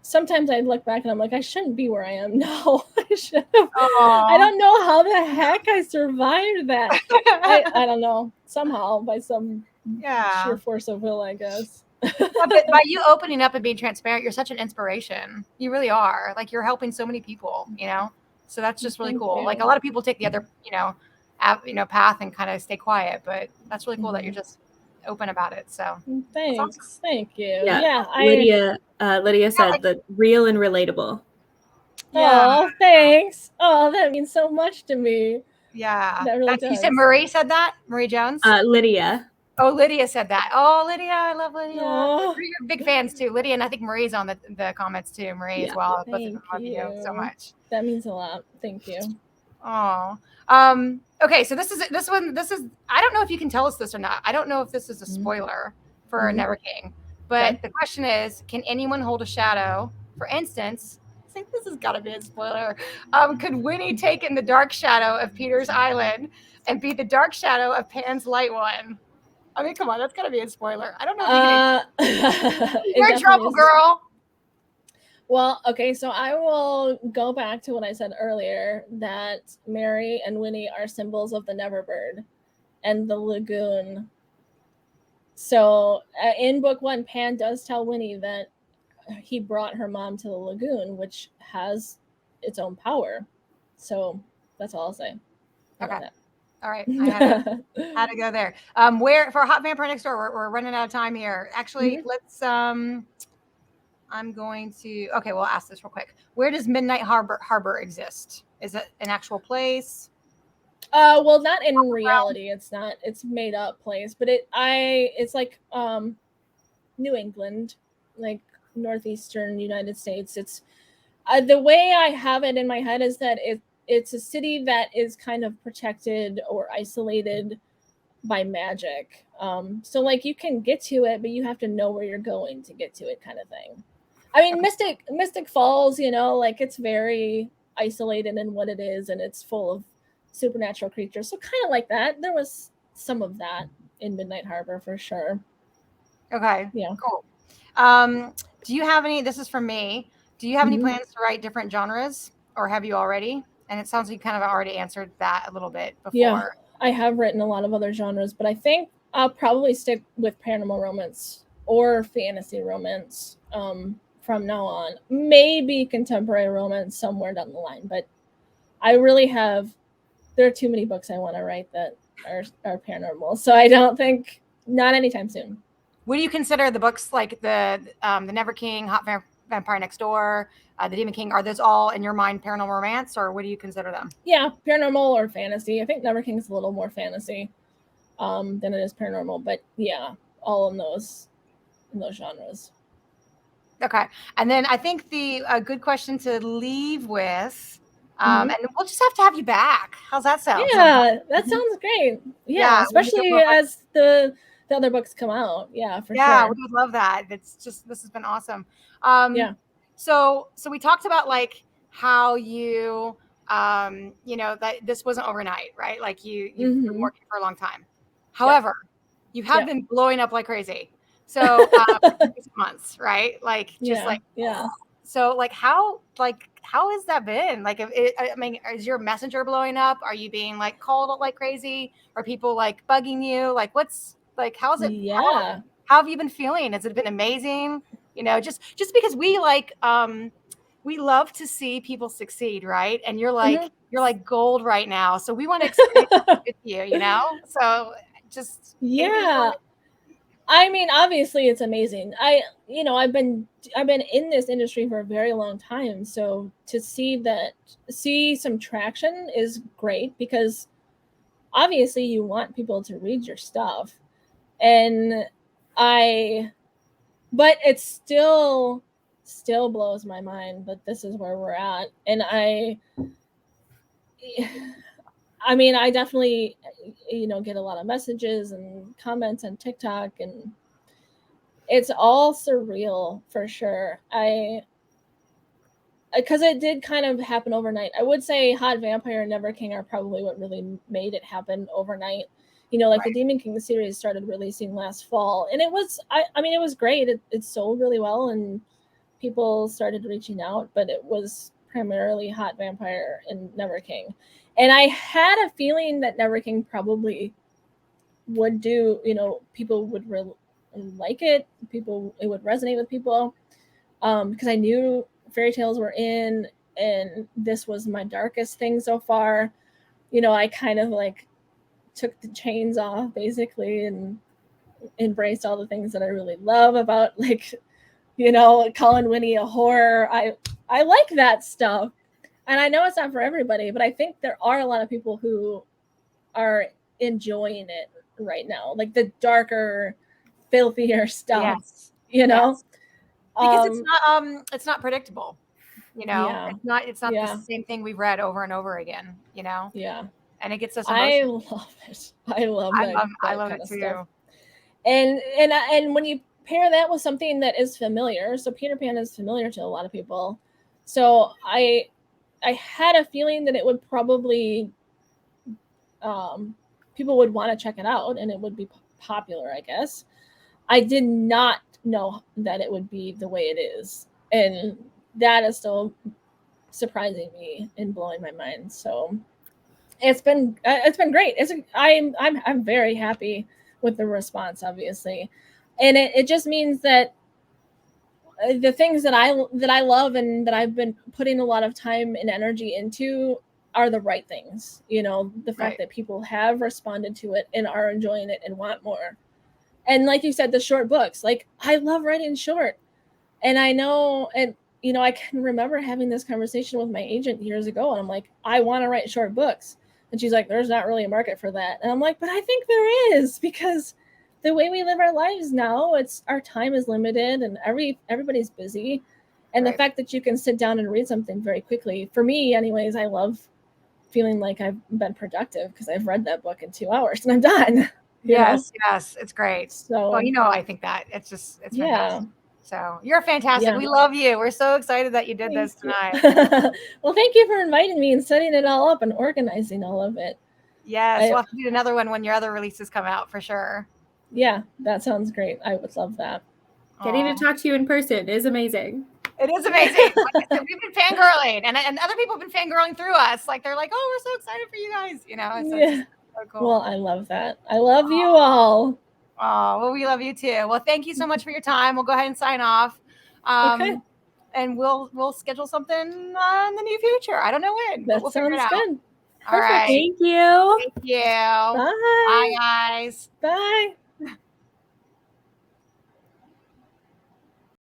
sometimes I look back and I'm like, I shouldn't be where I am now. I don't know how the heck I survived that. I don't know, somehow, by some sheer force of will, I guess. But by you opening up and being transparent, you're such an inspiration. You really are. Like, you're helping so many people, you know? So that's just really cool. Like, a lot of people take the other, you know, path and kind of stay quiet, but that's really cool that you're just open about it. So thanks. Awesome. Thank you. Yeah. Lydia said that real and relatable. Yeah. Oh, thanks. Oh, that means so much to me. Yeah. That really does. You said Marie said that? Marie Jones? Lydia. Oh, Lydia said that. Oh, Lydia, I love Lydia. You're big fans too. Lydia, and I think Marie's on the comments too. Marie as well. Both of them love you so much. That means a lot. Thank you. Oh. Okay, so this is I don't know if you can tell us this or not. I don't know if this is a spoiler for Never King. But the question is, can anyone hold a shadow? For instance, I think this has got to be a spoiler. Could Winnie take in the dark shadow of Peter's island and be the dark shadow of Pan's light one? I mean, come on, that's got to be a spoiler. I don't know if you're in trouble, girl. Well, okay, so I will go back to what I said earlier, that Mary and Winnie are symbols of the Neverbird and the lagoon. So in book 1, Pan does tell Winnie that he brought her mom to the lagoon, which has its own power. So that's all I'll say. Okay. All right. I had to go there. Where for Hot Vampire Next Door? We're running out of time here. Actually, let's. I'm going to. Okay, we'll ask this real quick. Where does Midnight Harbor exist? Is it an actual place? Well, not in reality. It's not. It's made up place, but it's like New England, like northeastern United States. It's the way I have it in my head is that it's a city that is kind of protected or isolated by magic. So like you can get to it, but you have to know where you're going to get to it, kind of thing. I mean, Mystic Falls, you know, like it's very isolated in what it is, and it's full of supernatural creatures. So kind of like that. There was some of that in Midnight Harbor for sure. Okay. Yeah. Cool. Do you have any? This is from me. Do you have any plans to write different genres, or have you already? And it sounds like you kind of already answered that a little bit before. Yeah, I have written a lot of other genres, but I think I'll probably stick with paranormal romance or fantasy romance from now on. Maybe contemporary romance somewhere down the line, but I really have. There are too many books I want to write that are paranormal, so I don't think not anytime soon. Would you consider the books like the Never King, Hot Vampire Next Door, the Demon King? Are those all in your mind paranormal romance, or what do you consider them? Yeah, paranormal or fantasy. I think Never King is a little more fantasy than it is paranormal, but yeah, all in those genres. Okay, and then I think a good question to leave with, and we'll just have to have you back. How's that sound? Yeah, that sounds great. Yeah, especially as the other books come out. Yeah, for sure. Yeah, we would love that. This has been awesome. Yeah. So we talked about like how you that this wasn't overnight, right? Like you've been working for a long time. However, you have been blowing up like crazy. So 6 months, right? Like just so like how has that been? Like I mean, is your messenger blowing up? Are you being like called like crazy? Are people like bugging you? Like what's like how's it how have you been feeling? Has it been amazing? You know, just because we like we love to see people succeed, right? And you're like gold right now. So we want to experience it with you, you know? So just I mean, obviously it's amazing. I've been in this industry for a very long time. So to see some traction is great because obviously you want people to read your stuff. But it still blows my mind that this is where we're at. And I mean, I definitely, get a lot of messages and comments on TikTok, and it's all surreal for sure. Because it did kind of happen overnight. I would say Hot Vampire and Never King are probably what really made it happen overnight. The Demon King series started releasing last fall, and it was, I mean, it was great. It sold really well, and people started reaching out, but it was primarily Hot Vampire and Never King. And I had a feeling that Never King probably would do, people would like it. It would resonate with people. Because I knew fairy tales were in, and this was my darkest thing so far. I kind of like took the chains off basically and embraced all the things that I really love about, like, calling Winnie a horror. I like that stuff. And I know it's not for everybody, but I think there are a lot of people who are enjoying it right now. Like the darker, filthier stuff, Yes. Because it's not predictable. It's not the same thing we've read over and over again, Yeah. And it gets us emotional. I love it. I love it too. Stuff. And when you pair that with something that is familiar, so Peter Pan is familiar to a lot of people. So I had a feeling that it would probably people would want to check it out and it would be popular, I guess. I did not know that it would be the way it is, and that is still surprising me and blowing my mind. So it's been great. I'm very happy with the response, obviously, and it just means that the things that I love and that I've been putting a lot of time and energy into are the right things. You know, the fact that people have responded to it and are enjoying it and want more. And like you said, the short books, like I love writing short. And I know, and you know, I can remember having this conversation with my agent years ago, and I'm like, I want to write short books. And she's like, there's not really a market for that. And I'm like, but I think there is, because the way we live our lives now, it's our time is limited and everybody's busy. And the fact that you can sit down and read something very quickly, for me anyways, I love feeling like I've been productive because I've read that book in 2 hours and I'm done. Yes, it's great. So, well, you know, I think that it's fantastic. yeah. So you're fantastic. Yeah. We love you. We're so excited that you did this tonight. Well, thank you for inviting me and setting it all up and organizing all of it. Yes, we'll have to do another one when your other releases come out for sure. Yeah, that sounds great. I would love that. Getting to talk to you in person is amazing. It is amazing. We've been fangirling, and other people have been fangirling through us. Like they're like, "Oh, we're so excited for you guys!" You know, it's so cool. Well, I love that. I love you all. Oh, well, we love you too. Well, thank you so much for your time. We'll go ahead and sign off. Okay. And we'll schedule something in the near future. I don't know when. That we'll sounds figure it out. good. All right. Thank you. Thank you. Bye. Bye, guys. Bye.